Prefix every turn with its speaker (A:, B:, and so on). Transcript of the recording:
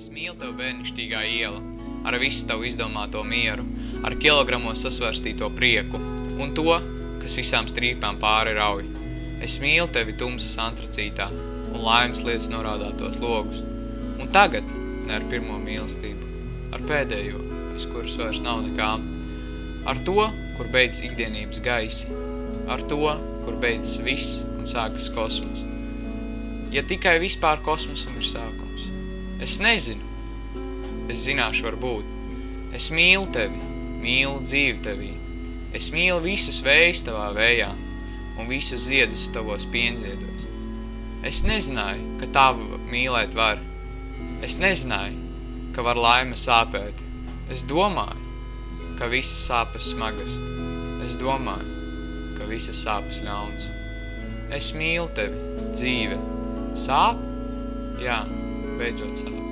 A: Es mīlu tev, bērnišķīgā iela, ar visu tavu izdomāto mieru, ar kilogramos sasvērstīto prieku un to, kas visām strīpām pāri rauj. Es mīlu tevi tumsas antracītā un laimes lietas norādātos logus. Un tagad, ne ar pirmo mīlestību, ar pēdējo, bez kuras vairs nav nekā. Ar to, kur beidzas ikdienības gaisi, ar to, kur beidzas viss un sākas kosmos. Ja tikai vispār kosmosam ir sākums. Es nezinu. Es zināšu varbūt. Es mīlu tevi, mīlu dzīvi tevī. Es mīlu visus vējus tavā vējā un visus ziedus tavos pienziedos. Es nezināju, ka tavu mīlēt var. Es nezināju, ka var laime sāpēt. Es domāju, ka visas sāpes smagas. Es domāju, ka visas sāpes ļauns. Es mīlu tevi, dzīve. Sāp? Jā, beidzot sāp.